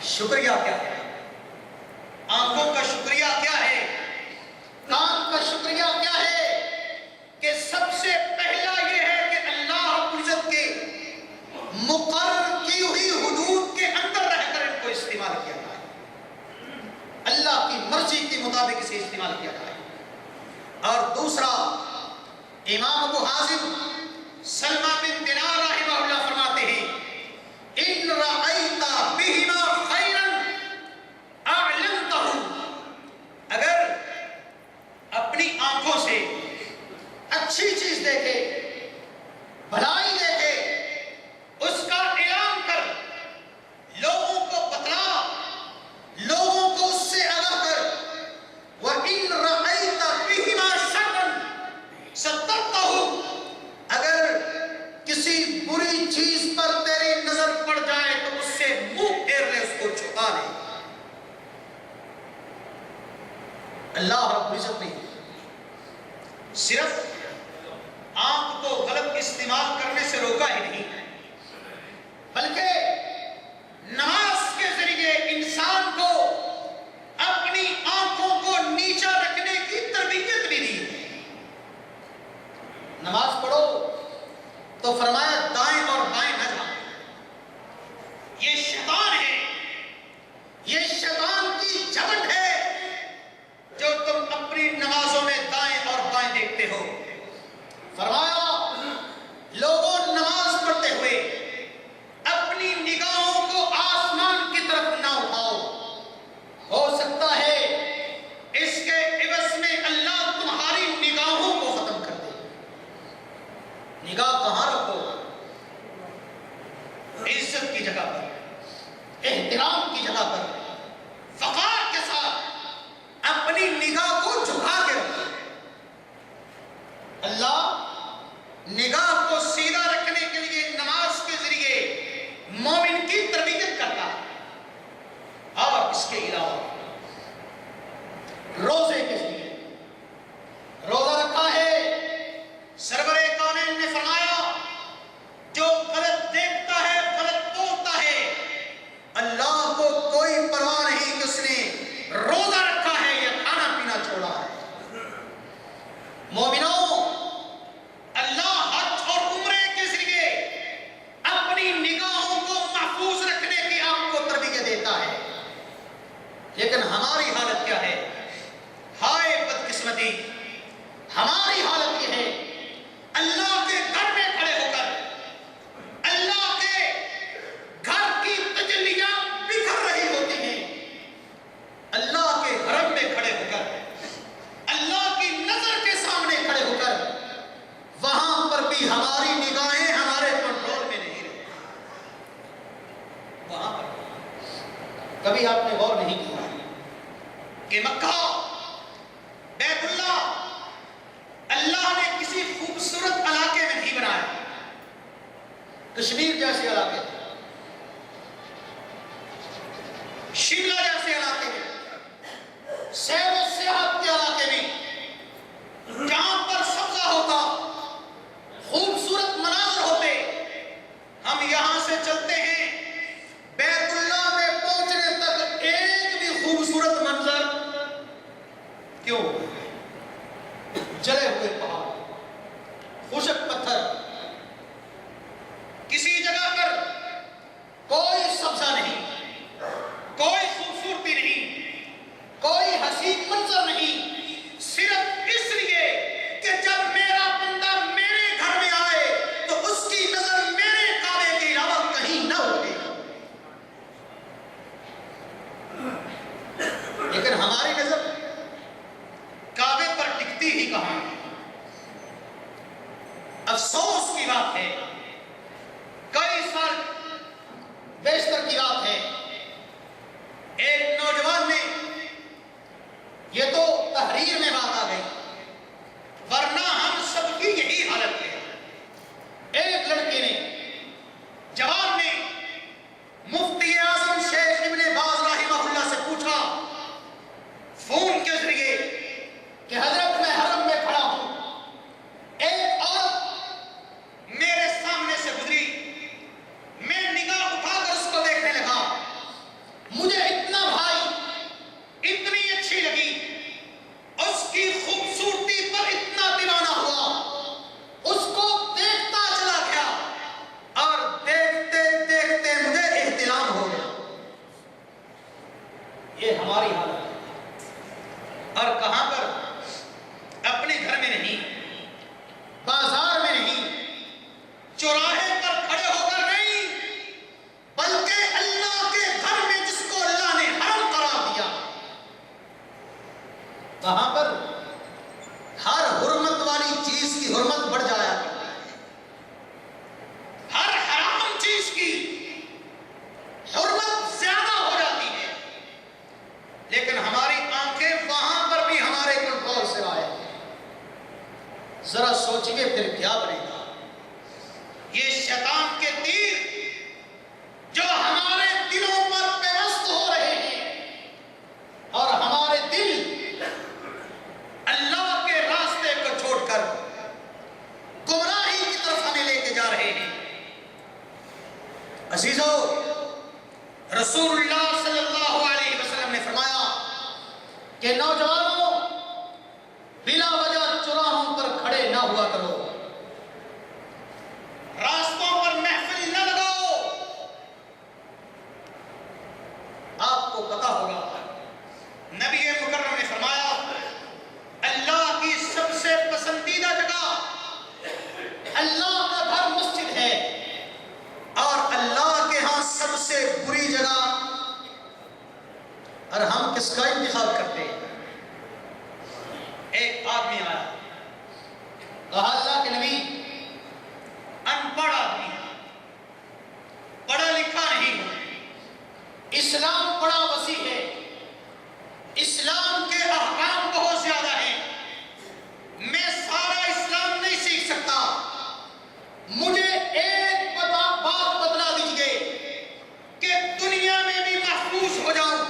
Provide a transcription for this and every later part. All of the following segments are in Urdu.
شکریہ کیا ہے؟ آنکھوں کا شکریہ کیا ہے؟ کان کا شکریہ کیا ہے؟ کہ سب سے پہلا یہ ہے کہ اللہ رب العزت کے مقرر کی ہوئی حدود کے اندر رہ کر ان کو استعمال کیا جائے، اللہ کی مرضی کے مطابق اسے استعمال کیا جائے۔ اور دوسرا، امام ابو حازم سلمہ بن دینار رحمہ اللہ فرماتے ہیں ان رأیت بہما خیرا اعلنتہ، اگر اپنی آنکھوں سے اچھی چیز دیکھے، بھلائی دیکھے، اس کا اعلان کر، لوگوں کو بتلا، لوگوں کو اس سے آگاہ کر۔ وَإِن رَأَيْتَ بِهِمَا شَرًّا سَتَّرْتَهُ، اگر کسی بری چیز پر تیری نظر پڑ جائے تو اس سے منہ پھیر لے، اس کو چھپا لے۔ اللہ رب العزت نے صرف آنکھ کو غلط استعمال کرنے سے روکا ہی نہیں، بلکہ نماز کے ذریعے انسان کو اپنی آنکھوں کو نیچا رکھنے کی تربیت بھی دی ہے۔ نماز پڑھو تو فرمایا دائیں اور بائیں نہ جاؤ، یہ شیطان ہے، یہ شیطان کی جھپٹ ہے جو تم اپنی نمازوں میں دائیں اور بائیں دیکھتے ہو۔ فرمایا لوگوں نماز پڑھتے ہوئے اپنی نگاہوں کو آسمان کی طرف نہ اٹھاؤ، ہو سکتا ہے اس کے عوض میں اللہ تمہاری نگاہوں کو ختم کر دے۔ نگاہ کہاں رکھو؟ عزت کی جگہ پر، احترام کی جگہ پر، وقار کے ساتھ اپنی نگاہ کو جھکا کے رکھو۔ اللہ نگاہ کو سیدھا رکھنے کے لیے نماز کے ذریعے مومن کی تربیت کرتا ہے، اور اس کے علاوہ روزے کے ذریعے روزہ رکھا ہے۔ سرور کونین نے فرمایا جو غلط دیکھتا ہے، غلط بولتا ہے، اللہ کو کوئی پرواہ نہیں کہ اس نے روزہ رکھا ہے یا کھانا پینا چھوڑا ہے۔ مومنوں، اللہ حج اور عمرے کے ذریعے اپنی نگاہوں کو محفوظ رکھنے کی آپ کو تربیت دیتا ہے، لیکن ہماری حالت کیا ہے؟ ہائے بدقسمتی، ہماری حالت یہ ہے اللہ کے گھر میں کھڑے ہو کر اللہ کے گھر کی تجلیاں بکھر رہی ہوتی ہیں، اللہ کے حرم میں کھڑے ہو کر، اللہ کی نظر کے سامنے کھڑے ہو کر، وہاں پر بھی ہماری نگاہیں ہمارے کنٹرول میں نہیں رہتی۔ وہاں پر کبھی آپ نے غور نہیں کیا کہ مکہ، بیت اللہ، اللہ نے کسی خوبصورت علاقے میں نہیں بنایا۔ کشمیر جیسے علاقے میں، شملہ جیسے علاقے میں، سیر و سیاحت کے علاقے میں، جہاں پر سبزہ ہوتا، خوبصورت مناظر ہوتے، ہم یہاں سے چلتے ہیں بیت اللہ میں پہنچنے تک ایک بھی خوبصورت منظر کیوں؟ جلے ہوئے پہاڑ، خشک پتھر، کسی جگہ پر کوئی سبزہ نہیں، کوئی خوبصورتی نہیں، کوئی حسین منظر نہیں، صرف اس لیے کہ جب میرا بندہ میرے گھر میں آئے تو اس کی نظر میرے کعبے کے علاوہ کہیں نہ اٹھے۔ لیکن ہماری نظر کعبے پر ٹکتی ہی کہاں؟ افسوس کی بات ہے، کئی سال بیشتر کی بات ہے، ایک نوجوان نے، یہ تو تحریر میں بات آ گئی، ورنہ ہم سب کی یہی حالت ہے، ایک لڑکے نے، جوان نے مفتی اعظم شیخ ابن باز رحمہ اللہ سے پوچھا، فون یہ ہماری حالت ہے۔ اور کہاں پر؟ اپنے گھر میں نہیں، بازار میں نہیں، چوراہے پر کھڑے ہو کر نہیں، بلکہ اللہ کے گھر میں جس کو اللہ نے حرم قرار دیا، وہاں پر ہر حرمت والی چیز کی حرمت بڑھ جایا کرتی ہے، ہر حرام چیز کی حرمت زیادہ ہو جاتی ہے، لیکن ہماری آنکھیں وہاں پر بھی ہمارے کنٹرول سے آئے ہیں۔ ذرا سوچئے پھر کیا بنے گا؟ یہ شیطان کے تیر جو ہمارے دلوں پر پیوست ہو رہے ہیں اور ہمارے دل اللہ کے راستے کو چھوڑ کر گمراہی کی طرف ہمیں لے کے جا رہے ہیں۔ عزیزو، رسول اللہ صلی اللہ علیہ وسلم نے فرمایا کہ نوجوانوں، بلا وجہ چوراہوں پر کھڑے نہ ہوا کرو، راستوں پر محفل نہ لگاؤ۔ آپ کو پتا ہوگا نبی مکرم نے فرمایا اللہ کی سب سے پسندیدہ جگہ اللہ کا گھر مسجد ہے، اور اللہ کے ہاں سب سے بری جگہ، اور ہم کس کا انتخاب کرتے ہیں؟ ایک آدمی آیا، کہا اللہ کے نبی، ان پڑھ آدمی ہے، پڑھا لکھا نہیں ہوں، اسلام بڑا وسیع ہے، اسلام کے احکام بہت زیادہ ہیں، میں سارا اسلام نہیں سیکھ سکتا، مجھے ایک بات بتلا دیجئے کہ دنیا میں بھی محفوظ ہو جاؤں،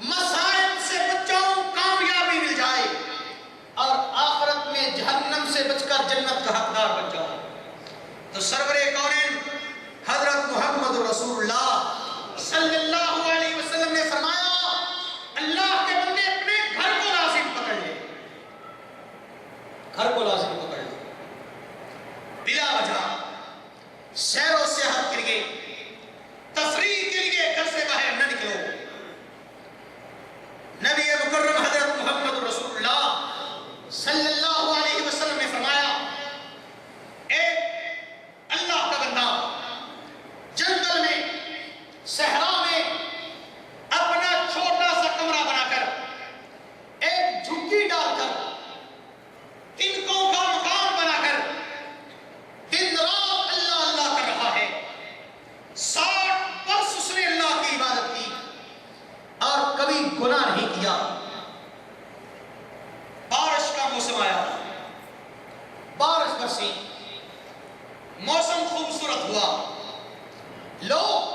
مصائب سے بچ جاؤں، کامیابی مل جائے، اور آخرت میں جہنم سے بچ کر جنت کا حقدار بن جاؤں۔ تو سرور کونین حضرت محمد رسول اللہ صلی اللہ علیہ وسلم نے فرمایا اللہ کے بندے اپنے گھر کو لازم پکڑ لے، گھر کو لازم پکڑ لے، بلا وجہ سیر و سیاحت کے لیے، تفریح کے لیے گھر سے باہر نہ نکلو۔ نبی مکرم حضرت محمد رسول اللہ صلی اللہ علیہ وسلم نے فرمایا ایک اللہ کا بندہ جنگل میں، صحرا میں اپنا چھوٹا سا کمرہ بنا کر، ایک جھگی ڈال کر، تنکوں کا مکان بنا کر دن رات اللہ اللہ کر رہا ہے، 60 برس اس نے اللہ کی عبادت کی اور کبھی گناہ نہیں کیا۔ بارش کا موسم آیا، بارش برسی، موسم خوبصورت ہوا، لوگ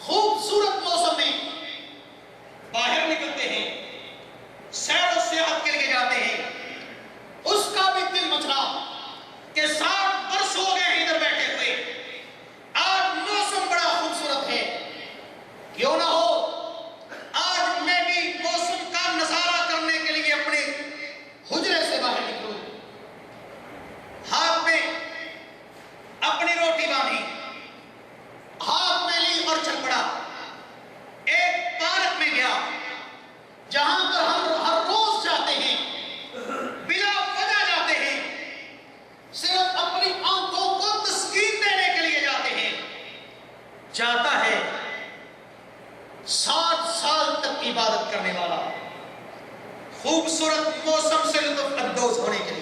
خوبصورت موسم میں باہر نکلتے ہیں، سیر و سیاحت کے لیے جاتے ہیں، اس کا بھی دل مچلا کہ 60 برس ہو گئے ہیں ادھر بیٹھے ہوئے، آج موسم بڑا خوبصورت ہے، کیوں نہ ہو آج میں بھی موسم کا نظارہ کرنے کے لیے اپنے حجرے سے باہر نکلوں۔ ہاتھ میں اپنی روٹی باندھی، ہاتھ میں لی اور چل پڑا، ایک پارک میں گیا جہاں پر ہم ہر روز جاتے ہیں، بلا وجہ جاتے ہیں، صرف اپنی آنکھوں کو تسکین دینے کے لیے جاتے ہیں۔ جاتا ہے 60 سال تک عبادت کرنے والا، خوبصورت موسم سے لطف اندوز ہونے کے لیے،